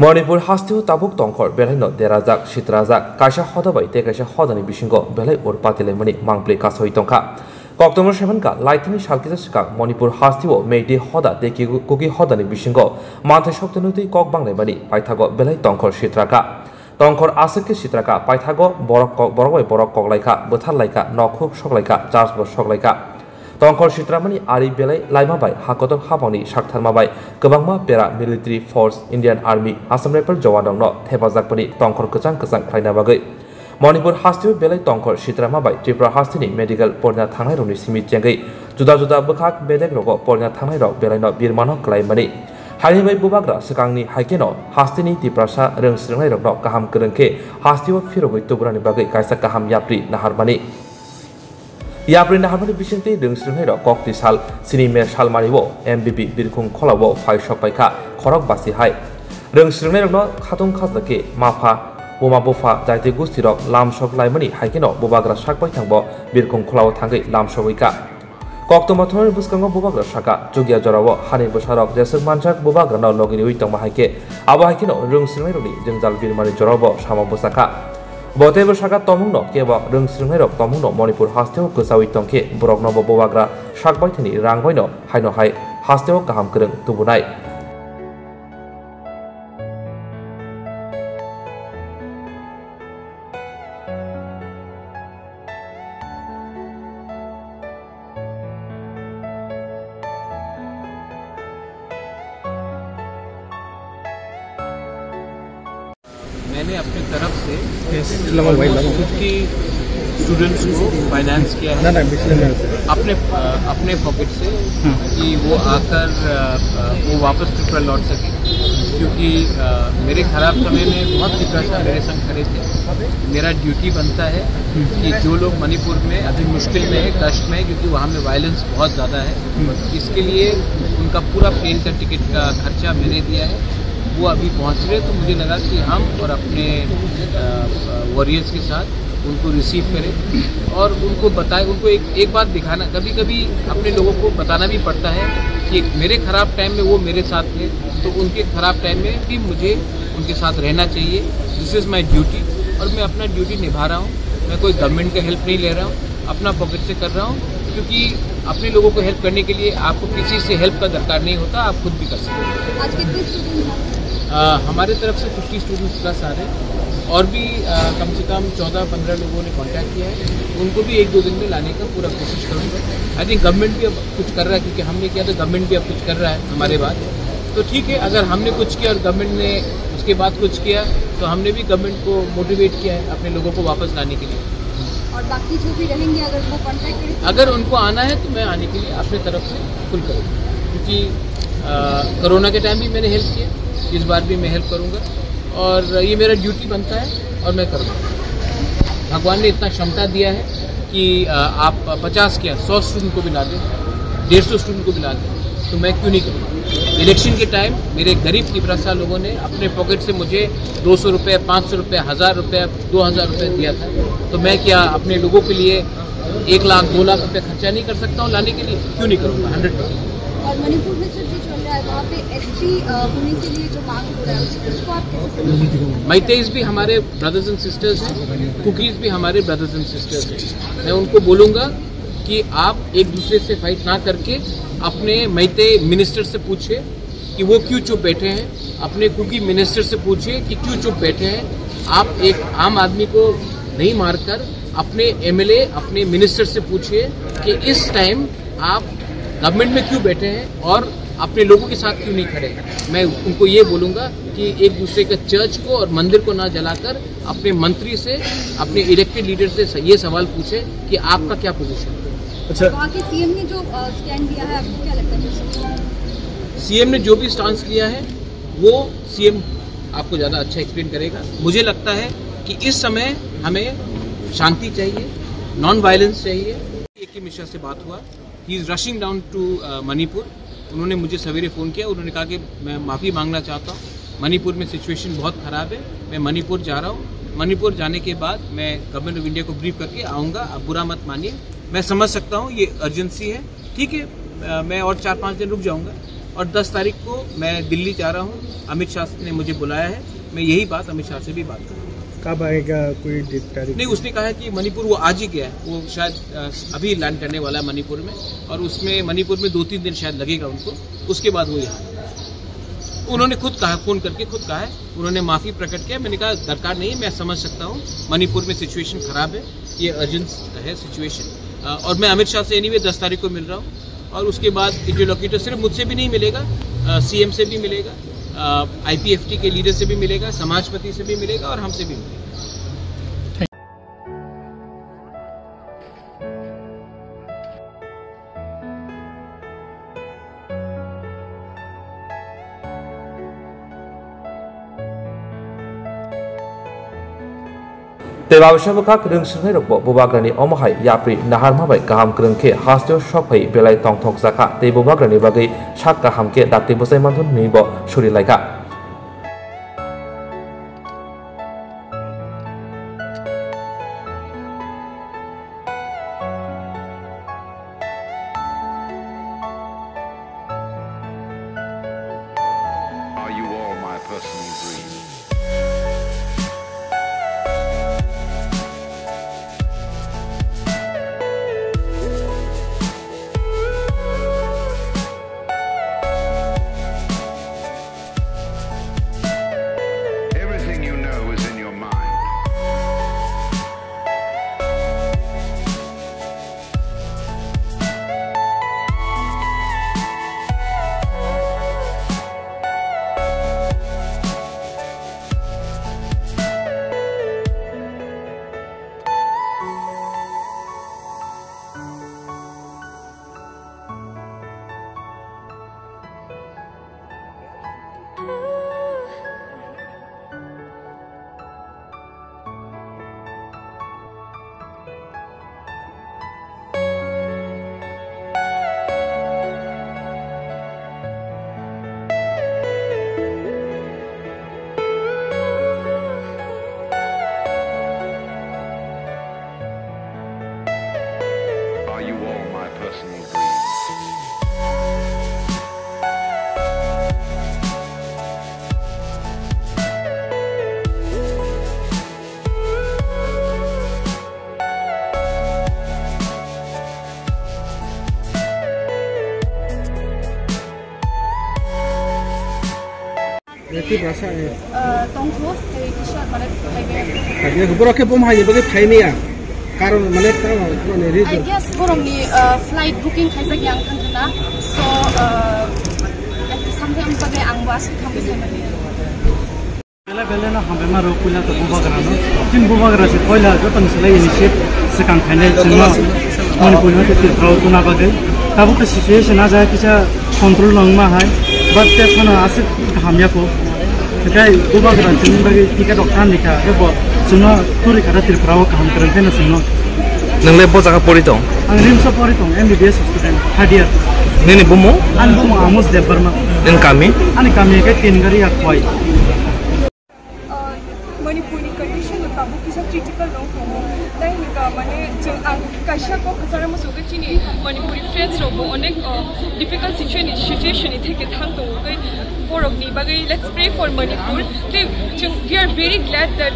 Manipur हास्तिव Tabuk तंखर बेलाइनो देराजाक सितराजाक कायसा हदाबाय ते कायसा हदानि बिसिंगो बेलाइ और पातिलाइमनि मांप्ले कासoi तंखा October 7 ka Lightning Shalkisa Sika Manipur Hastiwo Meidi Hoda Deki Kuki Hodani Bishingo Mante Shoktanuti Kok Bangle Bani Paithago Belai Tonkor Shitraka Tonkor Asaki Shitraka Paithago Borok Borok Koklaika Buthal Laika Nokuk Shoklaika Charles Shoklaika Tonkor Shitramani Ari Belai Laimabai Hakoton Haboni Shaktharmabai Kabangma Pera Military Force Indian Army Assam Rifle Jawadong No Thebazakpani Tonkor Kachang Khaina Bagai Manipur Hastiwo Belai Tonkor Shitramabai Tripura Hastini Medical Porna Thangai Roni Simi Jengai Juda Juda Bukhak Bedek Rogo Porna Thangai Rok Belai No Birmano Klaimani Hanibai Bubagra Sakangni Haikeno Hastini Tiprasa Reng Srengai Rok Kaham Kerengke Hastiwo Firogoi Tuburani Bagai Kaisa Kaham Yapri Naharbani Yapri Naharbani Vicente Reng Srengai Rok Kokti Sal Sini Mer Salmariwo MBB Birkung Kholawo Phai Shopaika Khorok Basi Hai Reng Srengai Rok No Khatung Khazake Mafa Boma Bofa Jaite Gustirok Lam Shok Laimani Haikeno Bubagra Shakpai Thangbo Birkung Kholawo Thangai Lam Shoika Koktomathon Buskango Bubagra Shaka Jugia Jorawo Hani Busharok Jesuk Manchak Bubagra No Logini Uitong Haike Abo Haikeno Rung Srengai Jengjal Birmani Jorobo Shama Busaka Bote Busaka Tomuno Keba Rung Srengai Tomuno Manipur Hastiwo Kusawi Tongke Borok No Bubagra Shakpai Thani Rangboino Haino Hai Hastiwo Kaham Kereng Tubunai मैंने अपनी तरफ से खुद की students को finance किया है अपने पॉकेट से कि वो आकर वो वापस त्रिपुरा लौट सके क्योंकि मेरे खराब समय में बहुत त्रिपुरा मेरे संग खड़े थे। मेरा ड्यूटी बनता है कि जो लोग मणिपुर में अभी मुश्किल में है, कष्ट में है, क्योंकि वहाँ में वायलेंस बहुत ज़्यादा है, इसके लिए उनका पूरा प्लेन का टिकट का खर्चा मैंने दिया है। वो अभी पहुंच रहे तो मुझे लगा कि हम और अपने वॉरियर्स के साथ उनको रिसीव करें और उनको बताएं, उनको एक बात दिखाना। कभी कभी अपने लोगों को बताना भी पड़ता है कि मेरे ख़राब टाइम में वो मेरे साथ थे, तो उनके ख़राब टाइम में भी मुझे उनके साथ रहना चाहिए। दिस इज़ माई ड्यूटी और मैं अपना ड्यूटी निभा रहा हूँ। मैं कोई गवर्नमेंट का हेल्प नहीं ले रहा हूँ, अपना पॉकेट से कर रहा हूँ, क्योंकि अपने लोगों को हेल्प करने के लिए आपको किसी से हेल्प का दरकार नहीं होता, आप खुद भी कर सकते हैं। आज कितने स्टूडेंट्स हमारे तरफ से 50 स्टूडेंट्स प्लस आ रहे हैं और भी कम से कम 14-15 लोगों ने कांटेक्ट किया है। उनको भी 1-2 दिन में लाने का पूरा कोशिश करूँगा। आई थिंक गवर्नमेंट भी अब कुछ कर रहा है, क्योंकि हमने किया तो गवर्नमेंट भी अब कुछ कर रहा है हमारे बाद। तो ठीक है, अगर हमने कुछ किया और गवर्नमेंट ने उसके बाद कुछ किया तो हमने भी गवर्नमेंट को मोटिवेट किया है अपने लोगों को वापस लाने के लिए। और बाकी जो भी रहेंगे अगर वो कांटेक्ट करें, अगर उनको आना है तो मैं आने के लिए अपनी तरफ से फुल करूँगा, क्योंकि कोरोना के टाइम भी मैंने हेल्प किया, इस बार भी मैं हेल्प करूंगा और ये मेरा ड्यूटी बनता है और मैं करूंगा। भगवान ने इतना क्षमता दिया है कि आप 50 क्या 100 स्टूडेंट को भी ला दें, 150 स्टूडेंट को भी ला दें, तो मैं क्यों नहीं करूँगा। इलेक्शन के टाइम मेरे गरीब त्रिपुरा लोगों ने अपने पॉकेट से मुझे 200 रुपये, 500 रुपये, 1000 रुपये, 2000 रुपये दिया था, तो मैं क्या अपने लोगों के लिए 1 लाख 2 लाख रुपये खर्चा नहीं कर सकता हूँ लाने के लिए? क्यों नहीं करूँगा 100%। और मणिपुर में सर जो चल रहा है वहाँ पे ST होने के लिए जो मांग हो रहा है उसको आप कैसे समझते? मैतेईज भी हमारे ब्रदर्स एंड सिस्टर्स हैं, कुकीज़ भी हमारे ब्रदर्स एंड सिस्टर्स हैं। मैं उनको बोलूँगा कि आप एक दूसरे से फाइट ना करके अपने मैतेई मिनिस्टर से पूछे कि वो क्यों चुप बैठे हैं, अपने कुकी मिनिस्टर से पूछे कि क्यों चुप बैठे हैं। आप एक आम आदमी को नहीं मारकर अपने MLA, अपने मिनिस्टर से पूछिए कि इस टाइम आप गवर्नमेंट में क्यों बैठे हैं और अपने लोगों के साथ क्यों नहीं खड़े। मैं उनको ये बोलूँगा कि एक दूसरे के चर्च को और मंदिर को ना जलाकर अपने मंत्री से, अपने इलेक्टेड लीडर से ये सवाल पूछे कि आपका क्या पोजीशन है। अच्छा, वहाँ के CM ने जो स्टैंड लिया है आपको क्या लगता है? CM ने जो भी स्टांस लिया है वो CM आपको ज़्यादा अच्छा एक्सप्लेन करेगा। मुझे लगता है कि इस समय हमें शांति चाहिए, नॉन वायलेंस चाहिए। AK मिश्रा से बात हुआ, he is rushing down to Manipur. उन्होंने मुझे सवेरे फ़ोन किया, उन्होंने कहा कि मैं माफ़ी मांगना चाहता हूँ, मणिपुर में सिचुएशन बहुत ख़राब है, मैं मणिपुर जा रहा हूँ। मणिपुर जाने के बाद मैं गवर्नमेंट ऑफ इंडिया को ब्रीफ करके आऊँगा, आप बुरा मत मानिए। मैं समझ सकता हूँ ये अर्जेंसी है, ठीक है, मैं और 4-5 दिन रुक जाऊँगा, और 10 तारीख को मैं दिल्ली जा रहा हूँ। अमित शाह ने मुझे बुलाया है, मैं यही बात अमित शाह से भी बात करूँगा। कब आएगा कोई तारीख? नहीं, उसने कहा है कि मणिपुर वो आज ही गया है, वो शायद अभी लैंड करने वाला है मणिपुर में, और उसमें मणिपुर में 2-3 दिन शायद लगेगा उनको, उसके बाद वो यहाँ। उन्होंने खुद कहा, फोन करके खुद कहा है, उन्होंने माफी प्रकट किया। मैंने कहा दरकार नहीं है, मैं समझ सकता हूँ मणिपुर में सिचुएशन खराब है, ये अर्जेंट है सिचुएशन, और मैं अमित शाह से एनीवे 10 तारीख को मिल रहा हूँ। और उसके बाद इंटरलोक्यूटर सिर्फ मुझसे भी नहीं मिलेगा, सीएम से भी मिलेगा, आईपीएफटी के लीडर से भी मिलेगा, समाजपति से भी मिलेगा और हमसे भी मिलेगा। Tebabshabakak rungshnai rokbo bobagrani omahai yapri naharmabai kaham krungke hastyo shokpai belai tongthok zaka te bobagrani bagai shak kahamke dakte bosai manthun nibo shuri laika. Are you all my personal dreams? Everything you know is in your mind. Are you all my personal dreams? Berarti bahasa ya. Tongkro dari kisah pada lagi. Tadi aku berokeh pun hanya bagi Thai ni ya. Karena mereka mana I reason? guess orang ni flight booking kaisa yang kan kena. So sampai ang pakai ang was kami sama dia. बेला ना हमें मारो कुला तो बुबा करानो जिन बुबा करा से पहला जो तन सलाई इनिशिएट से काम फाइनल सुनो मणिपुर में तो त्रिपुरा तो ना बगे तब तो सिचुएशन आ जाए कि चा कंट्रोल नंगमा है बट ते फना आसे हमया को काय बुबा करा जिन बगे टिकट डॉक्टर निका है वो सुनो तुरी करा त्रिपुरा को काम करते ना सुनो Nang lepo jaka pori tong. ang rim so pori tong MBBS student third year Nini bumo an bumo amos de barma nen kami. ani kami ke tin gari akwai Manipur की कंडीशन ताबू किसा क्रिटिकल लो होमो ताई निका माने जों आं काशा को खसारा मसुगे चिनि Manipuri friends robo अनेक difficult situation इथे थांग तो गई बोरकनि बागै लेट्स प्रे फॉर मणिपुर ते जों we are very glad that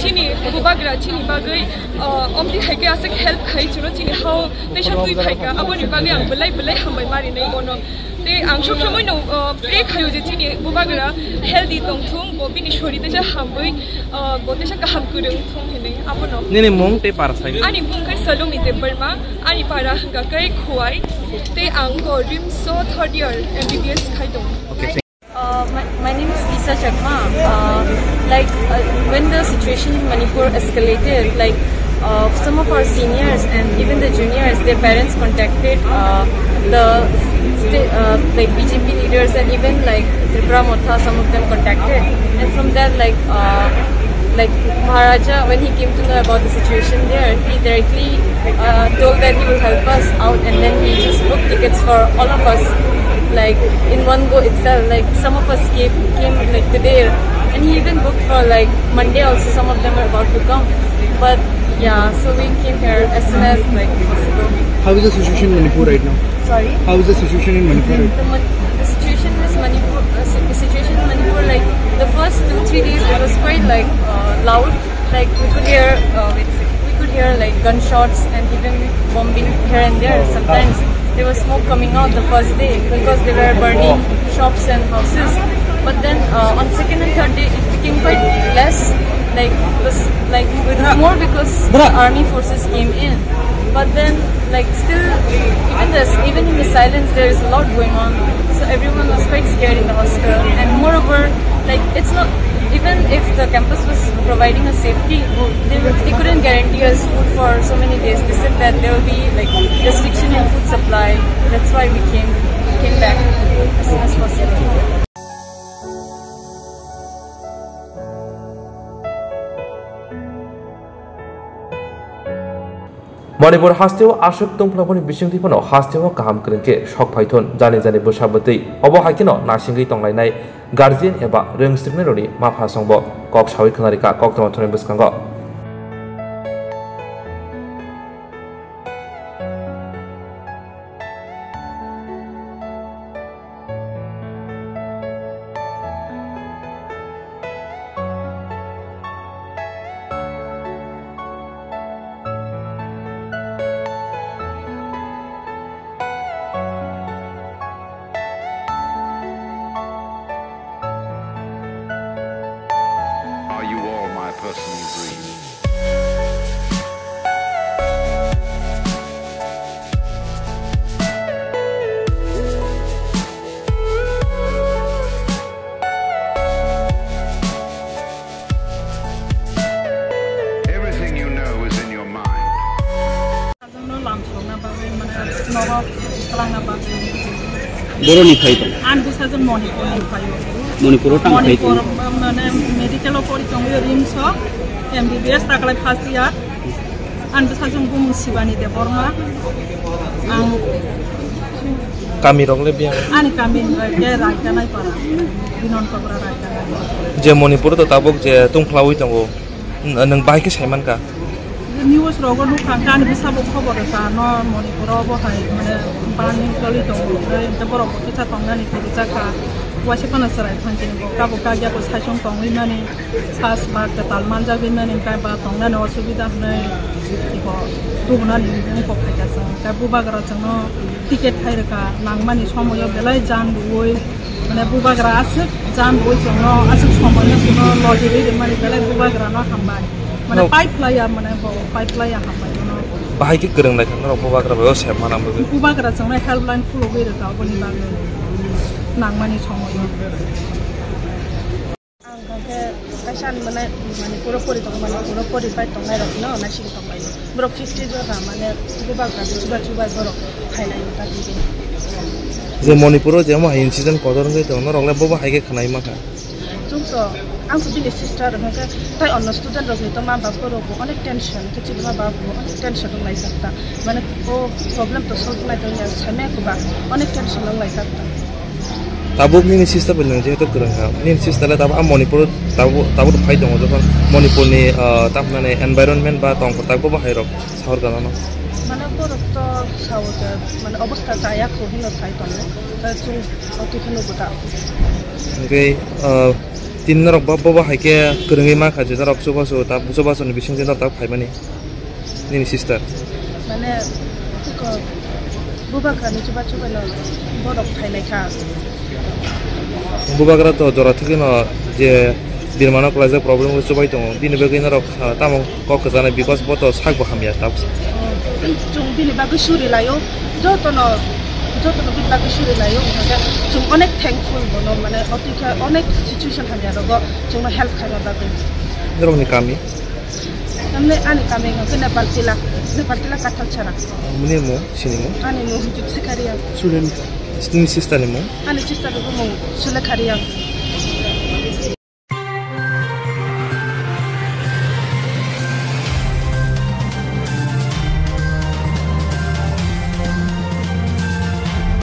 चिनि बुबाग्रा चिनि बागै अमदि हाइके आसे हेल्प खाइ जुनो चिनि हाउ पेशा दुइ फाइका अबनि बागै आं बलाई हामबाय मारि नै गनो ते आं सब समय नो प्रे खायो जे चिनि बुबाग्रा हेल्दी दंथुं बबिनि शरीर ते हामबै गोतेशा गाहाम कुदुं थुं हेनै आपनो Nini mong te parasai. अनि बुंखाय सलोमी ते बर्मा अनि पारा हंगाकै खुवाई ते आंगो रिमसो थर्ड इयर MBBS खाइदों Okay. My name is Isa Chakma. When the situation in Manipur escalated, some of our seniors and even the juniors, their parents contacted the BJP leaders and even Tripura Motha, some of them contacted. And from that, Maharaja, when he came to know about the situation there, he directly told that he will help us out, and then he just booked tickets for all of us. In one go itself, some of us came today and he even booked for like Monday also. Some of them were about to come, but yeah, so we came here as soon as like possible. How is the situation in Manipur right now? Sorry. How is the situation in Manipur? The situation is Manipur. The situation in Manipur, like the first 2-3 days, it was quite like loud. Like we could hear, like gunshots and even bombing here and there. Sometimes there was smoke coming out the first day because they were burning shops and houses. But then on second and third day, it became quite less. Like it was more because the army forces came in. But then, like still, even in the silence, there is a lot going on. So everyone was quite scared in the hostel. And moreover, like it's not. Even if the campus was providing us safety, they couldn't guarantee us food for so many days. They said that there will be like restriction in food supply. That's why we came back as soon as possible. Manipur हास्टेव आशुक तंफ्लाफोरनि बिसिंथिफोरनाव हास्टेव गाहाम क्रिंके शक Python जाने बोसाबतै अबो हाइकिनो नासिंगै तंलायनाय guardian एबा रोंस्टिकनायनि माफा संब कक सावै खनारिका कक्तमाथनि बसकांग Are you all my personal dreams? Everything you know is in your mind. Boroni Faito. And this has a Manipur. Manipur মানে মেডিকেল পরিচয় রিমস MBBS তাকলাই ফার্স্ট ইয়ার and সাজন গুম শিবানী দেবর্মা আং কামি রংলে বিয়া আনি কামি কে রাইতানাই পারা বিনন কবরা রাইতানাই যে মণিপুর তো তাবক যে তুংফ্লাউই দङ नों बाहायके सायमानका निउज रगो नुखांकान बिसाबो खबर का न मणिपुराव बहाय माने बानि गलि दङ रे बरफ किथा तंगानि जाका वासे पना सराय फांकिन काबो कागिया को साइसं तंगै माने सास बाग तालमान जागै माने का बा तंगानो असुबिदा हनै इको दुबना लिंग को फाइकास का बुबागरा जनो टिकेट खाइरका नांगमानि समयो बेलाय जान बुय माने बुबागरा आसे जान बुय जनो आसे समयो जनो लजिरै माने बेलाय बुबागरा न हामबाय माने पाइपलाया माने पाइपलाया हामबाय जनो बाहायके गोरोंलाय थांनो बुबागरा बेयाव सेब मानाबो बुबागरा जनो हेल्पलाइन खुलो गैरका बनि बागै नांगमानि समयो आं गाके काइसान माने पुरो परि दं माने पुरो परि पाइ दं नाय रखनो नासिं दं बाय ब्रो 50 जरा माने बुबागरा जुबा बरो फाइनाय ता दिगे जे मणिपुर जे म इन्सिडेन्ट कदर गय दं न रगले बबा हाइके खनाय माखा जुंतो आं बिनि सिस्टर रंगे ताइ अन स्टुडेन्ट रगले त मा बाप रगो अनेक टेंशन त चिबा बाप अनेक टेंशन दं नाय सकता माने ओ प्रॉब्लम तो सॉल्व नाय दं या समे कुबा अनेक टेंशन दं नाय सकता ताबुक नि सिस्टर बन जेहेतु गोरोंहा नि सिस्टरला ताबु मणिपुर ताबु फाइ दङ जखन मणिपुरनि ताबनाने एनवायरनमेन्ट बा तंखर ताबु बाहायरक साहर गानानो माने बरफ त सावजा माने अवस्था जाया खो हिनो साइ दङ जु अतिखनो बुदा ओके तीन रक बबा हाइके गोरोङै मा खाजे रक सुबासो ताबु सुबासोनि बिसिं दिन ताबु फाइमानि नि सिस्टर माने को बुबाखानि जुबा जुबानो बरफ फाइनायखा बुबागरा तो जरा थिकिन जे बिरमानो क्लाजे प्रॉब्लम हो सबाय दङ बिनि बगैना रक तामो कक जानाय बिकॉज बत सागबो हामिया ताबस जों बिनि बागै सुरि लायो जतनो बिनि बागै सुरि लायो जों अनेक थैंकफुल बनो माने अतिका अनेक सिचुएशन हामिया रगो जों हेल्प खाना बागै जरनि कामी हमने आनि कामी के नेपाल तिला काथल छरा मुनि मो सिनि मो आनि मो सिकारिया स्टूडेंट सिस्टर ने मो आनि सिस्टर को मो सुलेखारिया